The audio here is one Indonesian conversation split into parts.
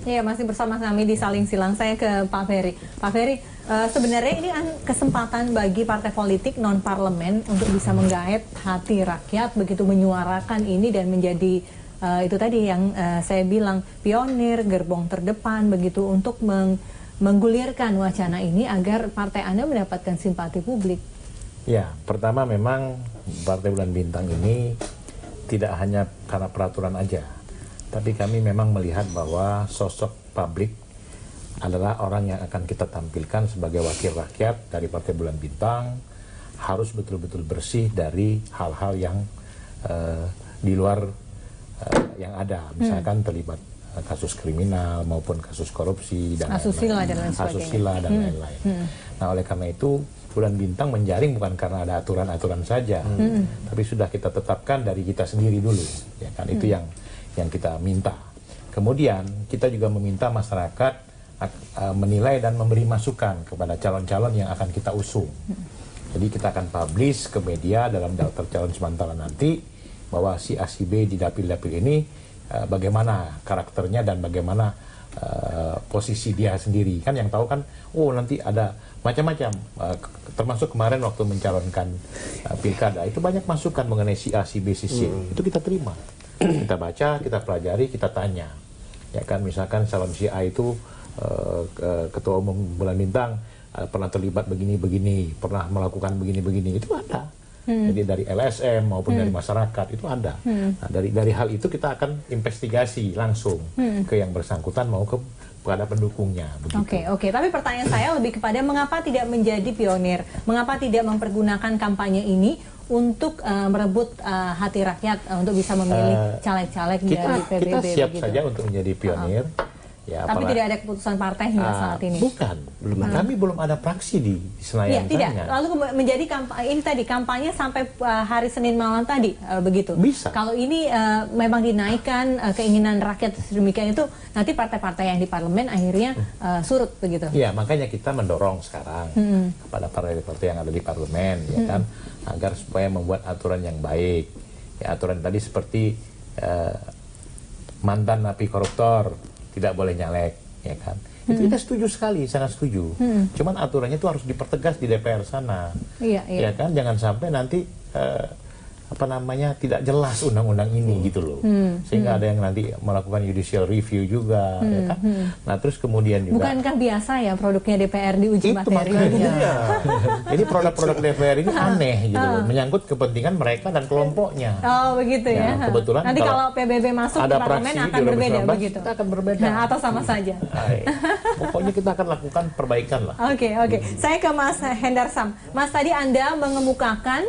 Iya, masih bersama kami di Saling Silang. Saya ke Pak Ferry. Pak Ferry, sebenarnya ini kesempatan bagi partai politik non-parlemen untuk bisa menggait hati rakyat, begitu menyuarakan ini dan menjadi itu tadi yang saya bilang pionir, gerbong terdepan, begitu untuk menggulirkan wacana ini agar partai Anda mendapatkan simpati publik. Ya, pertama memang Partai Bulan Bintang ini tidak hanya karena peraturan aja, tapi kami memang melihat bahwa sosok publik adalah orang yang akan kita tampilkan sebagai wakil rakyat dari Partai Bulan Bintang, harus betul-betul bersih dari hal-hal yang di luar yang ada, misalkan terlibat kasus kriminal maupun kasus korupsi dan asusila dan lain-lain. Nah, oleh karena itu Bulan Bintang menjaring bukan karena ada aturan-aturan saja, tapi sudah kita tetapkan dari kita sendiri dulu, ya kan? Itu yang kita minta. Kemudian kita juga meminta masyarakat menilai dan memberi masukan kepada calon-calon yang akan kita usung. Jadi kita akan publish ke media dalam daftar calon sementara nanti bahwa si A si B di dapil-dapil ini bagaimana karakternya dan bagaimana posisi dia sendiri. Kan yang tahu kan, oh nanti ada macam-macam, termasuk kemarin waktu mencalonkan pilkada itu banyak masukan mengenai si A, si B, si C. Itu kita terima, kita baca, kita pelajari, kita tanya, ya kan. Misalkan calon si A itu ketua umum Bulan Bintang pernah terlibat begini-begini, pernah melakukan begini-begini, itu ada. Jadi dari LSM maupun dari masyarakat itu ada. Nah, dari hal itu kita akan investigasi langsung ke yang bersangkutan mau kepada pendukungnya. Oke. Tapi pertanyaan saya lebih kepada mengapa tidak menjadi pionir? Mengapa tidak mempergunakan kampanye ini untuk merebut hati rakyat untuk bisa memilih caleg-caleg dari PBB? Kita siap saja untuk menjadi pionir. Ya, tapi tidak ada keputusan partai hingga saat ini. Bukan, kami belum ada praksi di Senayan. Tidak. Lalu menjadi kampanye sampai hari Senin malam tadi, begitu. Bisa. Kalau ini memang dinaikkan keinginan rakyat sedemikian itu, nanti partai-partai yang di parlemen akhirnya surut, begitu. Iya, makanya kita mendorong sekarang kepada partai-partai yang ada di parlemen, ya kan, agar supaya membuat aturan yang baik. Ya, aturan tadi seperti mantan napi koruptor tidak boleh nyalek, ya kan? Itu kita setuju sekali, sangat setuju. Cuman aturannya itu harus dipertegas di DPR sana, ya kan? Jangan sampai nanti tidak jelas undang-undang ini gitu loh, sehingga ada yang nanti melakukan judicial review juga, ya kan? Nah terus kemudian juga. Bukankah biasa ya produknya DPR diuji materi? Jadi produk-produk DPR ini aneh gitu loh, menyangkut kepentingan mereka dan kelompoknya. Oh begitu ya. Kebetulan nanti kalau PBB masuk di parlemen akan berbeda begitu. Kita akan berbeda. Nah, atau sama saja. Pokoknya kita akan lakukan perbaikan lah. Oke. Saya ke Mas Hendar Sam. Mas, tadi Anda mengemukakan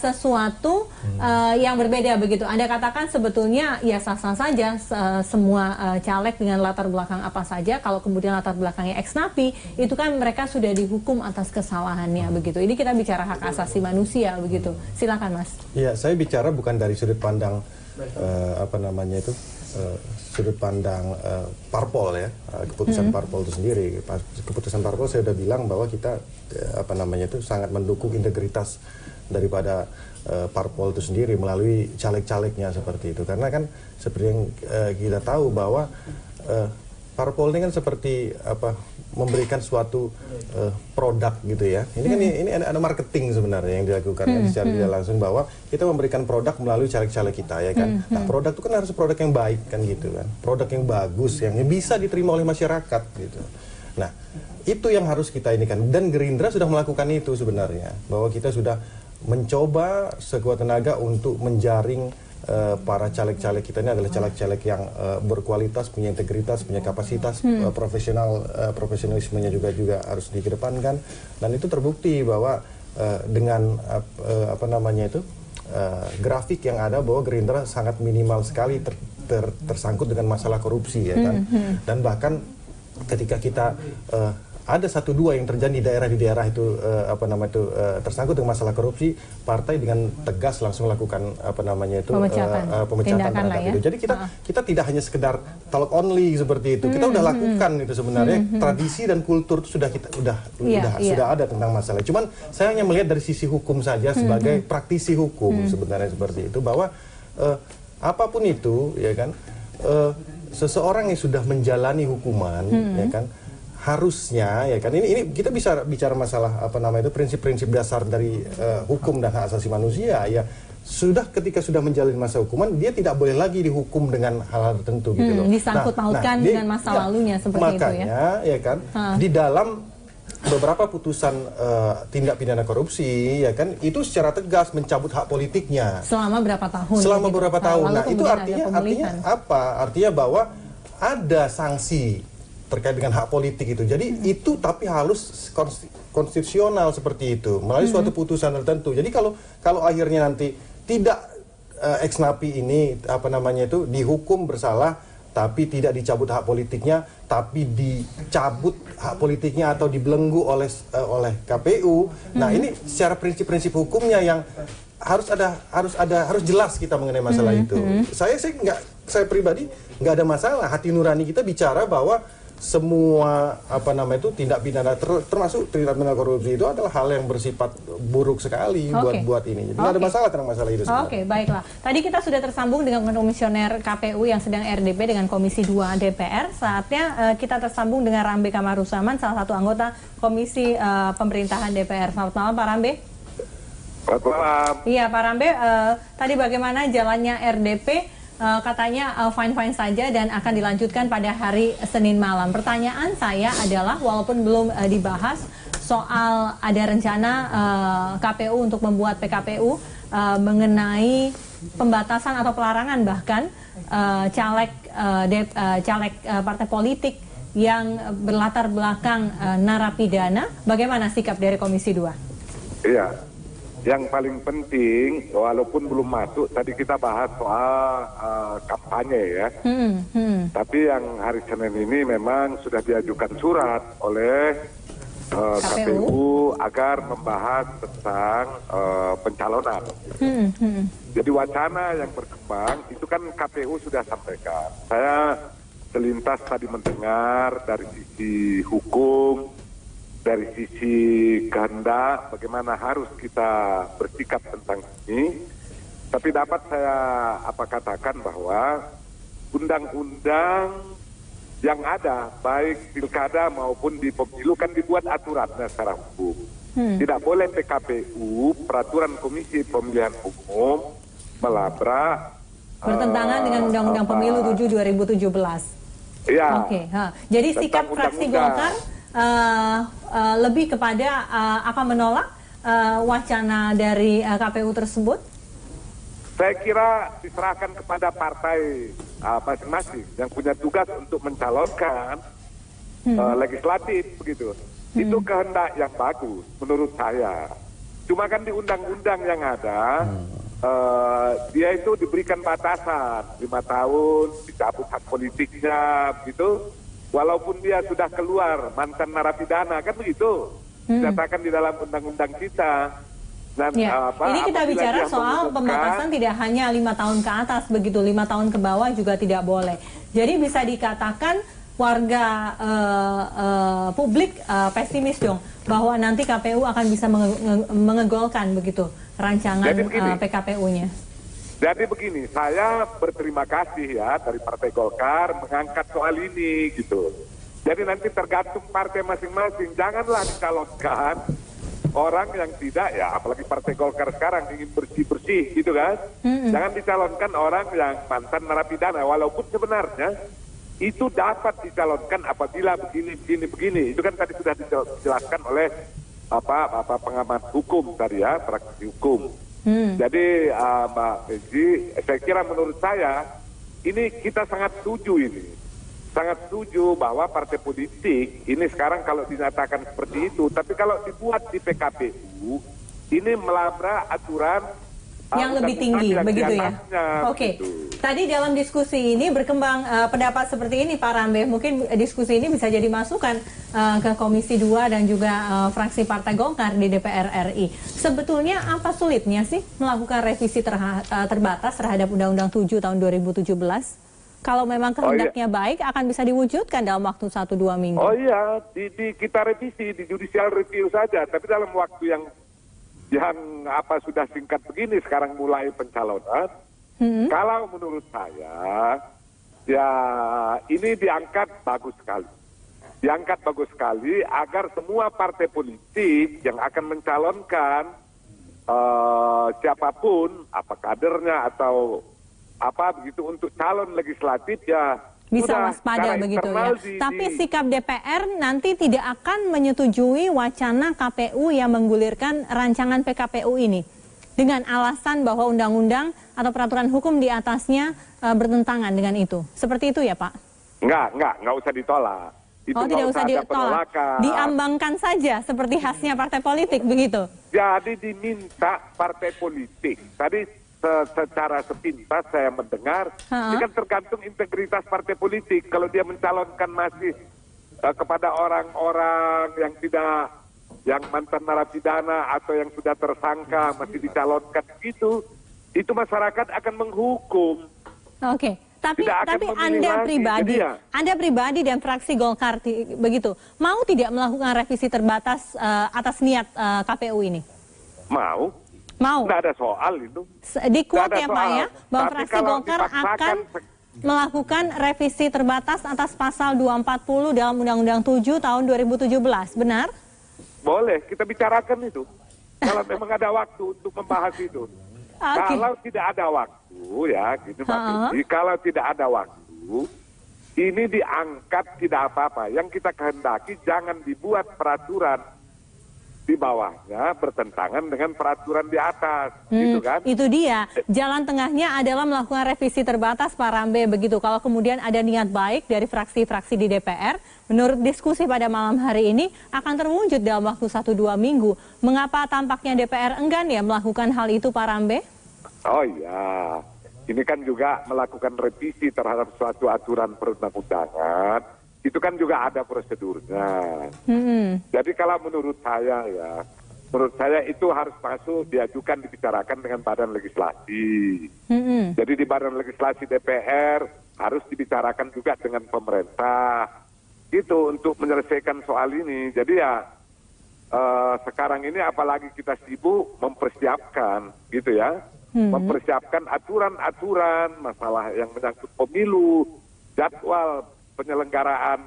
sesuatu yang berbeda begitu. Anda katakan sebetulnya ya sah-sah saja semua caleg dengan latar belakang apa saja. Kalau kemudian latar belakangnya ex-napi, itu kan mereka sudah dihukum atas kesalahannya begitu. Ini kita bicara hak asasi manusia begitu. Silakan Mas. Ya, saya bicara bukan dari sudut pandang sudut pandang parpol ya, keputusan parpol itu sendiri. Keputusan parpol saya sudah bilang bahwa kita sangat mendukung integritas daripada parpol itu sendiri melalui caleg-calegnya seperti itu. Karena kan seperti yang kita tahu bahwa parpol ini kan seperti memberikan suatu produk gitu ya. Ini kan ini ada marketing sebenarnya yang dilakukan secara tidak langsung, bahwa kita memberikan produk melalui caleg-caleg kita ya kan. Nah, produk itu kan harus produk yang baik kan gitu kan. Produk yang bagus yang bisa diterima oleh masyarakat gitu. Nah, itu yang harus kita ini kan, dan Gerindra sudah melakukan itu sebenarnya, bahwa kita sudah mencoba sekuat tenaga untuk menjaring para caleg-caleg kita ini adalah caleg-caleg yang berkualitas, punya integritas, punya kapasitas, profesionalismenya juga harus dikedepankan, dan itu terbukti bahwa dengan grafik yang ada bahwa Gerindra sangat minimal sekali tersangkut dengan masalah korupsi ya kan, dan bahkan ketika kita ada 1-2 yang terjadi di daerah itu tersangkut dengan masalah korupsi, partai dengan tegas langsung lakukan pemecatan terhadap itu. Jadi kita tidak hanya sekedar talk only seperti itu. Kita udah lakukan itu sebenarnya. Tradisi dan kultur itu sudah ada tentang masalah. Cuman saya hanya melihat dari sisi hukum saja sebagai praktisi hukum sebenarnya seperti itu, bahwa apapun itu ya kan, seseorang yang sudah menjalani hukuman, ya kan, harusnya, ya kan, ini kita bisa bicara masalah apa namanya itu prinsip-prinsip dasar dari hukum dan hak asasi manusia, ya. Ketika sudah menjalani masa hukuman, dia tidak boleh lagi dihukum dengan hal-hal tertentu gitu loh. Disangkut pautkan dengan masa lalunya seperti itu ya. Makanya, ya kan, di dalam beberapa putusan tindak pidana korupsi, ya kan, itu secara tegas mencabut hak politiknya. Selama berapa tahun? Selama gitu. beberapa tahun. Lalu Nah, itu artinya apa? Artinya bahwa ada sanksi terkait dengan hak politik itu. Jadi itu tapi harus konstitusional seperti itu melalui suatu putusan tertentu. Jadi kalau akhirnya nanti tidak ex napi ini apa namanya itu dihukum bersalah tapi tidak dicabut hak politiknya, tapi dicabut hak politiknya atau dibelenggu oleh KPU. Nah, ini secara prinsip-prinsip hukumnya yang harus jelas kita mengenai masalah itu. Saya pribadi nggak ada masalah, hati nurani kita bicara bahwa semua apa namanya itu tindak pidana termasuk tindak pidana korupsi itu adalah hal yang bersifat buruk sekali buat ini. Jadi nggak ada masalah tentang masalah itu. Oke, baiklah. Tadi kita sudah tersambung dengan komisioner KPU yang sedang RDP dengan Komisi 2 DPR. Saatnya kita tersambung dengan Rambe Kamaruzaman, salah satu anggota Komisi Pemerintahan DPR. Selamat malam, Pak Rambe. Selamat malam. Iya, Pak Rambe. Tadi bagaimana jalannya RDP? Katanya fine-fine saja dan akan dilanjutkan pada hari Senin malam. Pertanyaan saya adalah, walaupun belum dibahas soal ada rencana KPU untuk membuat PKPU mengenai pembatasan atau pelarangan bahkan caleg partai politik yang berlatar belakang narapidana, bagaimana sikap dari Komisi 2? Iya. Yang paling penting, walaupun belum masuk, tadi kita bahas soal kampanye ya. Tapi yang hari Senin ini memang sudah diajukan surat oleh KPU agar membahas tentang pencalonan. Jadi wacana yang berkembang itu kan KPU sudah sampaikan. Saya selintas tadi mendengar dari sisi hukum, dari sisi kehendak bagaimana harus kita bersikap tentang ini, tapi dapat saya katakan bahwa undang-undang yang ada baik pilkada maupun di pemilu kan dibuat aturannya secara hukum. Tidak boleh PKPU, peraturan Komisi Pemilihan Umum, melabrak bertentangan dengan Undang-Undang Pemilu 7 2017. Iya. Oke. Jadi sikap fraksi Golkar lebih kepada akan menolak wacana dari KPU tersebut? Saya kira diserahkan kepada partai masing-masing yang punya tugas untuk mencalonkan legislatif begitu. Itu kehendak yang bagus menurut saya. Cuma kan di undang-undang yang ada dia itu diberikan batasan 5 tahun, dicabut hak politiknya begitu. Walaupun dia sudah keluar mantan narapidana kan begitu, dikatakan di dalam undang-undang kita. Dan ini kita bicara soal pembatasan tidak hanya 5 tahun ke atas begitu, 5 tahun ke bawah juga tidak boleh. Jadi bisa dikatakan warga publik pesimis dong bahwa nanti KPU akan bisa mengegolkan begitu rancangan PKPU-nya. Jadi begini, saya berterima kasih ya dari Partai Golkar mengangkat soal ini gitu. Jadi nanti tergantung partai masing-masing, janganlah dicalonkan orang yang tidak ya, apalagi Partai Golkar sekarang ingin bersih-bersih gitu kan. Jangan dicalonkan orang yang mantan narapidana, walaupun sebenarnya itu dapat dicalonkan apabila begini. Itu kan tadi sudah dijelaskan oleh pengamat hukum tadi ya, praktisi hukum. Jadi Mbak Peggy, saya kira menurut saya ini kita sangat setuju bahwa partai politik ini sekarang kalau dinyatakan seperti itu, tapi kalau dibuat di PKPU ini melabrak aturan yang lebih tinggi begitu ya. Oke. Tadi dalam diskusi ini berkembang pendapat seperti ini Pak Rambe. Mungkin diskusi ini bisa jadi masukan ke Komisi 2 dan juga fraksi Partai Golkar di DPR RI. Sebetulnya apa sulitnya sih melakukan revisi terbatas terhadap Undang-Undang 7 tahun 2017? Kalau memang kehendaknya baik akan bisa diwujudkan dalam waktu 1-2 minggu. Oh iya, kita revisi di judicial review saja, tapi dalam waktu yang sudah singkat begini sekarang mulai pencalonan. Kalau menurut saya Ya, ini diangkat bagus sekali. Diangkat bagus sekali agar semua partai politik yang akan mencalonkan siapapun, apa kadernya atau apa begitu untuk calon legislatif ya bisa waspada begitu ya. Tapi sikap DPR nanti tidak akan menyetujui wacana KPU yang menggulirkan rancangan PKPU ini dengan alasan bahwa undang-undang atau peraturan hukum di atasnya bertentangan dengan itu. Seperti itu ya Pak? Enggak usah ditolak. Itu tidak usah ditolak, diambangkan saja seperti khasnya partai politik begitu. Jadi diminta partai politik. Tadi secara sepintas saya mendengar, ini kan tergantung integritas partai politik. Kalau dia mencalonkan masih kepada orang-orang yang mantan narapidana atau yang sudah tersangka masih dicalonkan itu masyarakat akan menghukum. Oke. Tapi Anda pribadi dan fraksi Golkar begitu mau tidak melakukan revisi terbatas atas niat KPU ini? Mau. Nggak ada soal itu. Di quote ya Pak ya, bahwa fraksi Golkar akan melakukan revisi terbatas atas pasal 240 dalam Undang-Undang 7 tahun 2017, benar? Boleh, kita bicarakan itu. Kalau memang ada waktu untuk membahas itu. Okay. Kalau tidak ada waktu ya, gitu kalau tidak ada waktu, ini diangkat tidak apa-apa. Yang kita kehendaki jangan dibuat peraturan di bawahnya bertentangan dengan peraturan di atas, gitu kan? Itu dia. Jalan tengahnya adalah melakukan revisi terbatas Pak Rambe begitu. Kalau kemudian ada niat baik dari fraksi-fraksi di DPR, menurut diskusi pada malam hari ini akan terwujud dalam waktu 1-2 minggu. Mengapa tampaknya DPR enggan ya melakukan hal itu Pak Rambe? Oh iya, ini kan juga melakukan revisi terhadap suatu aturan perundang-undangan. Itu kan juga ada prosedurnya. Jadi kalau menurut saya itu harus masuk, diajukan, dibicarakan dengan badan legislasi. Jadi di badan legislasi DPR harus dibicarakan juga dengan pemerintah. Gitu untuk menyelesaikan soal ini. Jadi ya sekarang ini apalagi kita sibuk mempersiapkan gitu ya. Mempersiapkan aturan-aturan masalah yang menyangkut pemilu, jadwal penyelenggaraan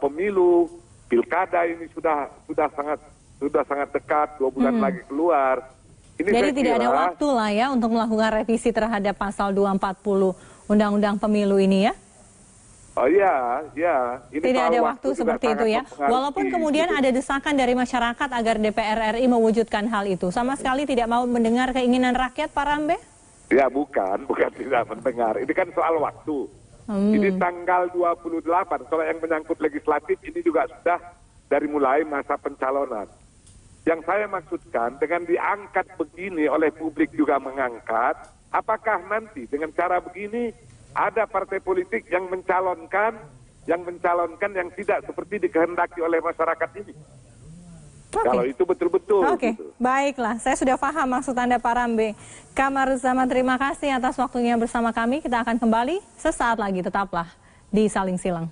pemilu, pilkada ini sudah sangat dekat, 2 bulan lagi keluar. Ini jadi tidak ada waktu lah ya untuk melakukan revisi terhadap pasal 240 Undang-Undang Pemilu ini ya? Oh iya. Ini tidak ada waktu seperti itu ya. Walaupun kemudian ada desakan dari masyarakat agar DPR RI mewujudkan hal itu. Sama sekali tidak mau mendengar keinginan rakyat Pak Rambe? Ya bukan tidak mendengar. Ini kan soal waktu. Ini tanggal 28. Soal yang menyangkut legislatif ini juga sudah dari mulai masa pencalonan. Yang saya maksudkan dengan diangkat begini oleh publik juga mengangkat, apakah nanti dengan cara begini ada partai politik yang mencalonkan yang tidak seperti dikehendaki oleh masyarakat ini. Kalau itu betul-betul. Gitu. Baiklah, saya sudah paham maksud Anda Pak Rambe. Kamaruzzaman, terima kasih atas waktunya bersama kami. Kita akan kembali sesaat lagi, tetaplah di Saling Silang.